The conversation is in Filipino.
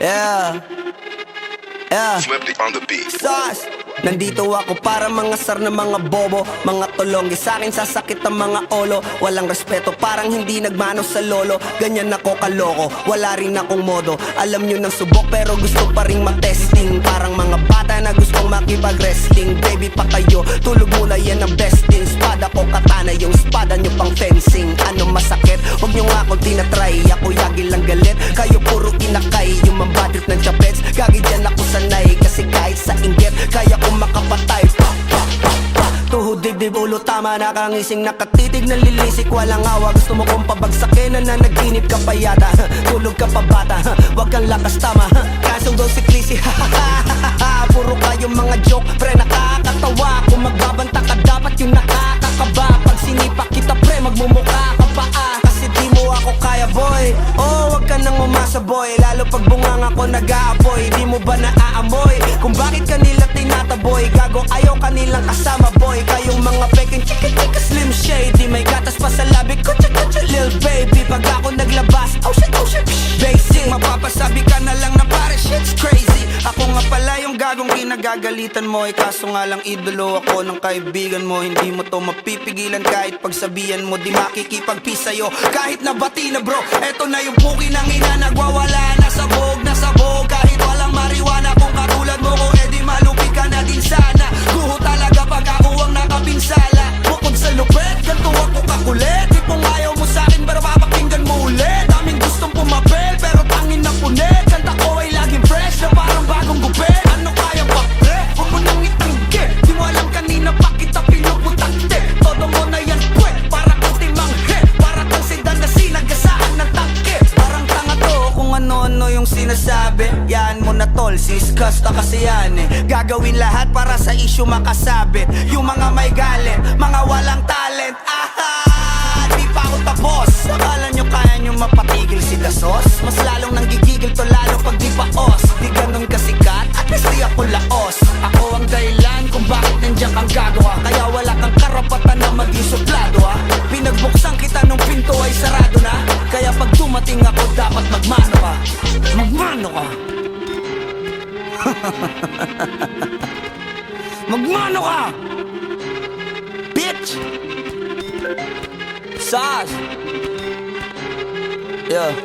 Yeah, yeah. Flipped on the beat. Sauce. Nandito ako para mga sar na mga bobo, mga tulonggi sa akin sasakit ang mga olo. Walang respeto, parang hindi nagmano sa lolo. Ganyan ako kaloko, wala rin akong modo. Alam nyo ng subok pero gusto pa rin matesting. Parang mga bata na gustong makipag-wrestling. Baby pa kayo, tulog muna yan ang besting. Spada ko katana, yung spada nyo pang fencing. Ano masakit? Huwag nyo nga ako tinatry. Ako yagi lang galit, kayo puro inakay. Yung mambadrip ng chapets, gagi dyan ako sanay. Kasi kahit sa inggit, kaya ko makapatay. Tuhod, dibdib, ulo, tama, nakangising, nakatitig, nalilisik, walang awa. Gusto mo kong pabagsakin, nananaginip ka pa yata. Tulog ka pa bata, wag kang lakas tama. Kasong daw si Chrissy, puro kayong mga joke, pre nakakatawa. Kung magbabanta ka dapat yung nakakakaba. Pag sinipa kita pre, magmumukha ka pa kasi di mo ako kaya boy. Oh, wag ka nang umasa boy, lalo pag bungang ako nag-aapoy. Di mo ba naaamoy kung bakit kanila tinataboy? Gago ayaw kanilang kasama boy. Kayong mga peking chika slim shady, may gatas pa sa labi ko, cha lil baby. Pag ako naglabas, oh shit, basic. Mapapasabi ka na lang na pare shit's crazy. Ako nga pala yung gagong kinagagalitan mo. Kaso nga lang idolo ako ng kaibigan mo. Hindi mo to mapipigilan kahit pagsabihan mo. Di makikipag-peace sa'yo kahit nabati na bro. Eto na yung puki ng ina, nagwawala na sabog. Kahit walang mariwana, kung katulad mo ko edi malupi ka na din sana. Guho talaga pag ako ang nakapinsala. Bukod sa lupet, ganto ako kakulit. Di kung ayaw mo sa'kin pero papakinggan mo ulit. Daming gustong pumapel pero tangin na punit. Kanta ko ay laging fresh na parang bagong gupit. Ano kaya pa pre? Huwag mo nang itanggi. Di mo alam kanina pa kita pinuputante. Todo mo na yan pwe, para kang timanghe. Para kang sedan na sinagasaan ng tangke. Parang tanga to kung ano-ano yung sinasabi. Yan mo na tol, siskasta kasi yan Gagawin lahat para sa issue makasabit. Yung mga may galit, mga walang talent. Di pa ako tapos. Akala nyo kaya nyo mapatigil si Dasos? Mas lalong nanggigigil to lalo pag di pa os. Di ganun kasikat, at least di ako laos. Ako ang dahilan kung bakit nandiyan kang gagawa. Kaya wala kang karapatan na maging suplado Pinagbuksan kita nung pinto ay sarado na. Kaya pag dumating ako dapat magmano ka. Magmano ka. Magmano ka, bitch. Sauce. Yeah.